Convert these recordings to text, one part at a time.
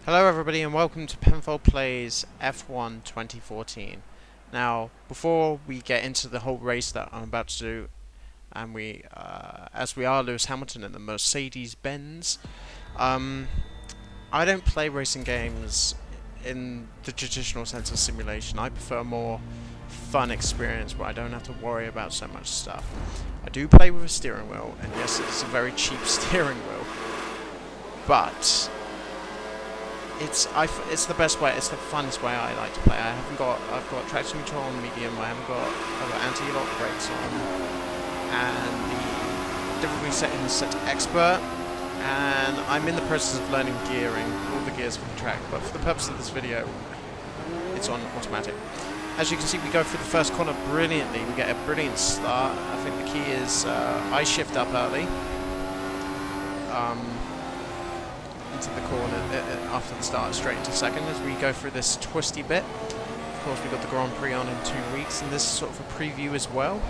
Hello everybody and welcome to Penfold Plays F1 2014. Now, before we get into the whole race that I'm about to do, and as we are Lewis Hamilton in the Mercedes-Benz, I don't play racing games in the traditional sense of simulation. I prefer a more fun experience where I don't have to worry about so much stuff. I do play with a steering wheel, and yes, it's a very cheap steering wheel, but it's the best way. It's the funnest way I like to play. I've got traction control on medium. I've got anti-lock brakes on, and the difficulty setting is set to expert. And I'm in the process of learning gearing, all the gears for the track. But for the purpose of this video, it's on automatic. As you can see, we go through the first corner brilliantly. We get a brilliant start. I think the key is I shift up early. Into the corner after the start, straight into second as we go through this twisty bit. Of course, we've got the Grand Prix on in 2 weeks, and this is sort of a preview as well.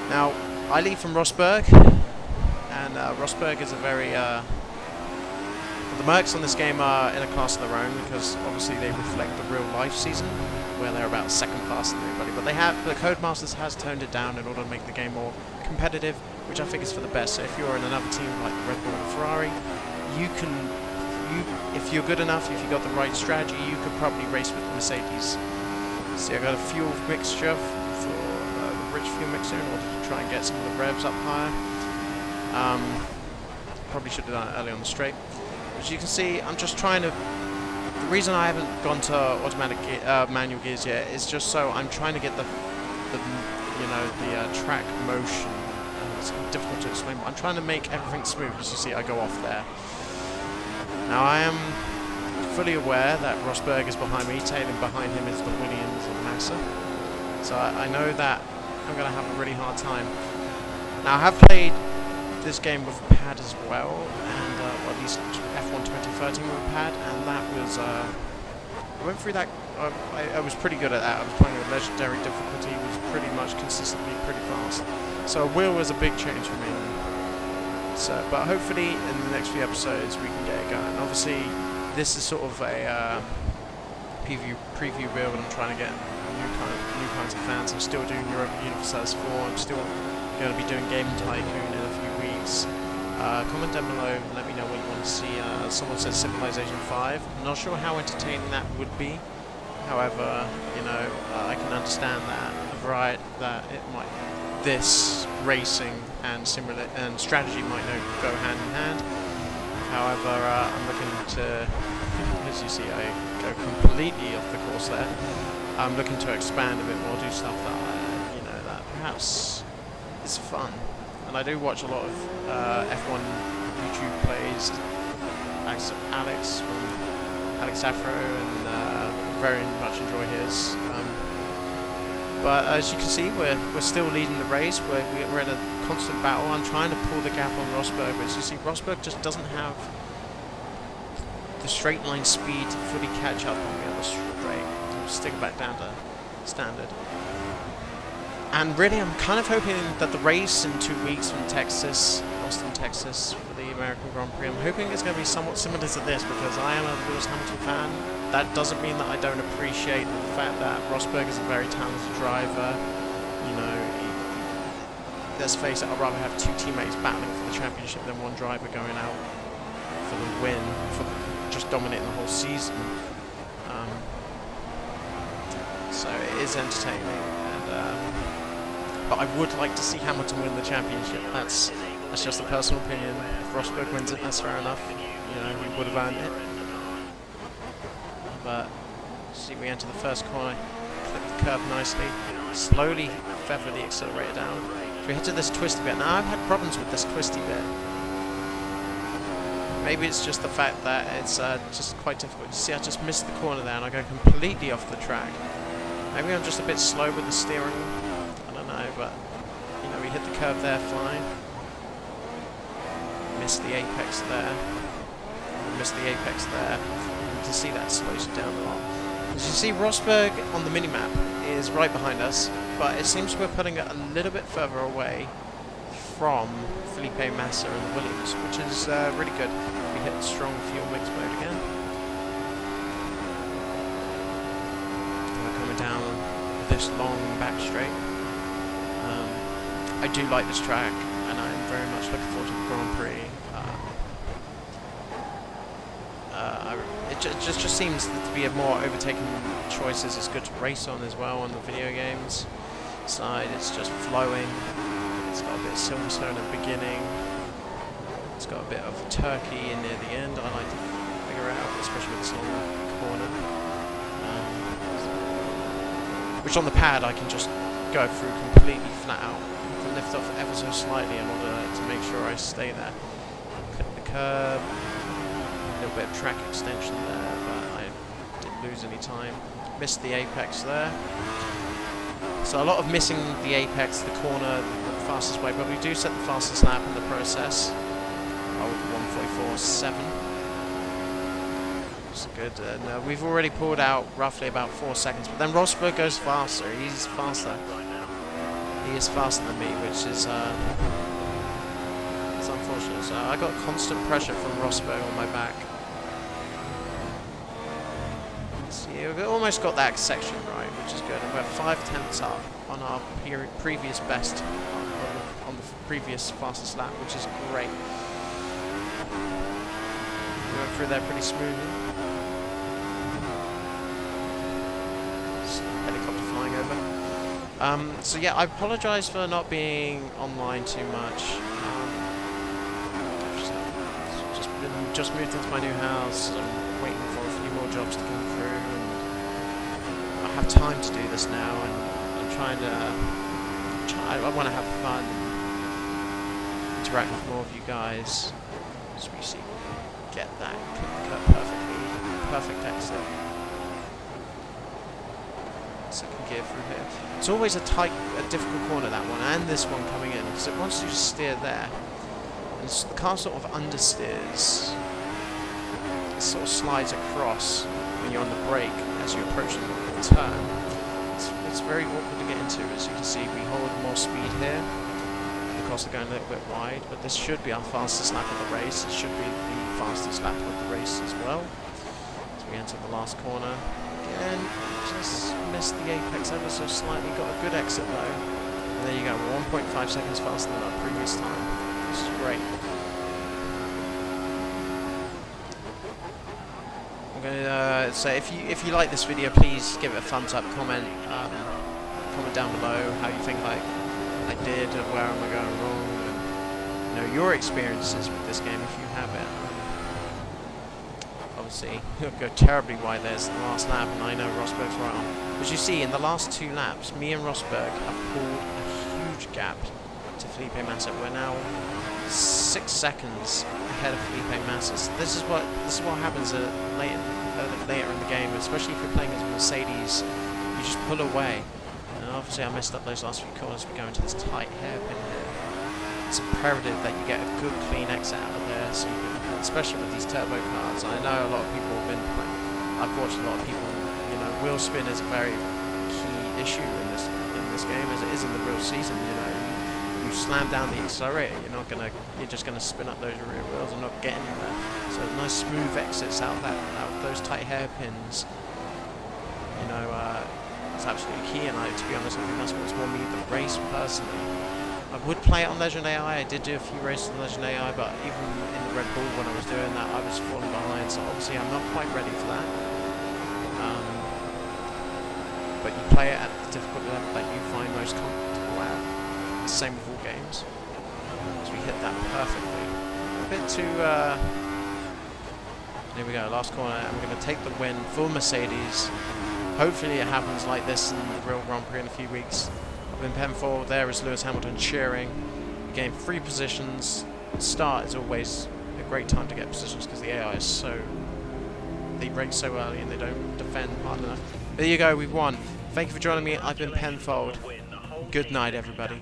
Now, I lead from Rosberg, and Rosberg is a very... the Mercs on this game are in a class of their own because obviously they reflect the real life season, where they're about second faster than everybody. But the Codemasters has toned it down in order to make the game more competitive, which I think is for the best. So if you're in another team like the Red Bull or Ferrari, if you're good enough, if you got the right strategy, you could probably race with the Mercedes. See, I got a fuel mixture for the rich fuel mixture in order to try and get some of the revs up higher. Probably should have done it early on the straight. As you can see, I'm just trying to. The reason I haven't gone to automatic manual gears yet is just so I'm trying to get the track motion. It's difficult to explain, but I'm trying to make everything smooth. As you see, I go off there. Now I am fully aware that Rosberg is behind me, tailing behind him is the Williams and Massa. So I know that I'm going to have a really hard time. Now I have played this game with a pad as well, and or at least F1 2013 with a pad, and that was, I went through that, I was pretty good at that. I was playing with legendary difficulty, was pretty much consistently pretty fast. So a wheel was a big change for me. So, but hopefully in the next few episodes we can get it going. Obviously, this is sort of a preview build. I'm trying to get new kinds of fans. I'm still doing Europa Universalis 4. I'm still going to be doing Game Tycoon in a few weeks. Comment down below and let me know what you want to see. Someone said Civilization 5. I'm not sure how entertaining that would be. However, I can understand that this racing and strategy might go hand in hand. However, I'm looking to, as you see, I go completely off the course there. I'm looking to expand a bit more, do stuff that that perhaps is fun. And I do watch a lot of F1 YouTube plays. Alex from Alex Afro, and very much enjoy his. But as you can see, we're still leading the race. We're in a constant battle. I'm trying to pull the gap on Rosberg, but as you see, Rosberg just doesn't have the straight line speed to fully catch up on me on the straight. I'm sticking back down to standard. And really, I'm kind of hoping that the race in 2 weeks from Austin, Texas, for the American Grand Prix, I'm hoping it's going to be somewhat similar to this, because I am a Lewis Hamilton fan. That doesn't mean that I don't appreciate the fact that Rosberg is a very talented driver. Let's face it, I'd rather have 2 teammates battling for the championship than one driver going out for the win, just dominating the whole season. So it is entertaining, but I would like to see Hamilton win the championship. That's just a personal opinion. If Rosberg wins it, that's fair enough. He would have earned it. But see, we enter the first corner, clip the curve nicely, slowly feather the accelerator down. So we head to this twisty bit. Now I've had problems with this twisty bit. Maybe it's just the fact that it's just quite difficult. You see, I just missed the corner there and I go completely off the track. Maybe I'm just a bit slow with the steering. I don't know, but we hit the curve there fine. Missed the apex there. Missed the apex there. You can see that slows you down a lot. As you see, Rosberg on the minimap is right behind us, but it seems we're putting it a little bit further away from Felipe Massa and the Williams, which is really good. We hit strong fuel mix mode again. this long back straight. I do like this track, and I'm very much looking forward to the Grand Prix. It just seems to be a more overtaken choices. It's good to race on as well on the video games side. It's just flowing. It's got a bit of Silverstone at the beginning. It's got a bit of Turkey in near the end. I like to figure out, especially with this long corner. Which on the pad I can just go through completely flat out. I can lift off ever so slightly in order to make sure I stay there. Clip the curb. A little bit of track extension there, but I didn't lose any time. Missed the apex there. So a lot of missing the apex, the corner, the fastest way, but we do set the fastest lap in the process. Oh, 1:44.7. It's good. And we've already pulled out roughly about 4 seconds, but then Rosberg goes faster. He's faster. He is faster than me, which is it's unfortunate. So I got constant pressure from Rosberg on my back. See, we've almost got that section right, which is good. We're 5/10 up on our previous best on the previous fastest lap, which is great. We went through there pretty smoothly. Helicopter flying over. So yeah, I apologise for not being online too much. Just moved into my new house. I'm waiting for a few more jobs to come through, and I have time to do this now, and I'm trying to. I want to have fun, interact with more of you guys, as we see get that cut perfectly, perfect exit. Second gear through here. It's always a difficult corner, that one, and this one coming in, because once you steer there, and the car sort of understeers. It sort of slides across when you're on the brake as you approach the turn. It's very awkward to get into. As you can see, we hold more speed here. The cars are going a little bit wide, but this should be our fastest lap of the race. It should be the fastest lap of the race as well. As we enter the last corner. Again, just missed the apex ever so slightly. Got a good exit though. And there you go, 1.5 seconds faster than our previous time. This is great. I'm gonna say if you like this video, please give it a thumbs up, comment down below how you think I did, or where am I going wrong, and you know your experiences with this game if you have it. Obviously, you'll go terribly wide. There's the last lap, and I know Rosberg's right on. As you see, in the last 2 laps, me and Rosberg have pulled a huge gap to Felipe Massa. We're now 6 seconds ahead of Felipe Massa. This is what happens later in the game, especially if you're playing as a Mercedes. You just pull away, and obviously I messed up those last few corners. We go into this tight hairpin here. It's imperative that you get a good clean exit out of there, so you can, especially with these turbo cars. I know a lot of people have been playing. I've watched a lot of people. You know, wheel spin is a very key issue in this game, as it is in the real season. You know. You slam down the accelerator, you're just gonna spin up those rear wheels and not get anywhere. So nice smooth exits out of those tight hairpins. You know, it's absolutely key. And to be honest, I think that's what's won me the race personally. I would play it on Legend AI. I did do a few races on Legend AI, but even in the Red Bull when I was doing that, I was falling behind. So obviously, I'm not quite ready for that. But you play it at the difficulty level that you find most comfortable at. Same with all games. So we hit that perfectly. A bit too. There we go, last corner. And we're going to take the win for Mercedes. Hopefully it happens like this in the real Grand Prix in a few weeks. I've been pen forward. There is Lewis Hamilton cheering. We gained 3 positions. The start is always a great time to get positions because the AI is so. They brake so early and they don't defend hard enough. There you go, we've won. Thank you for joining me. I've been Penfold. Good night, everybody.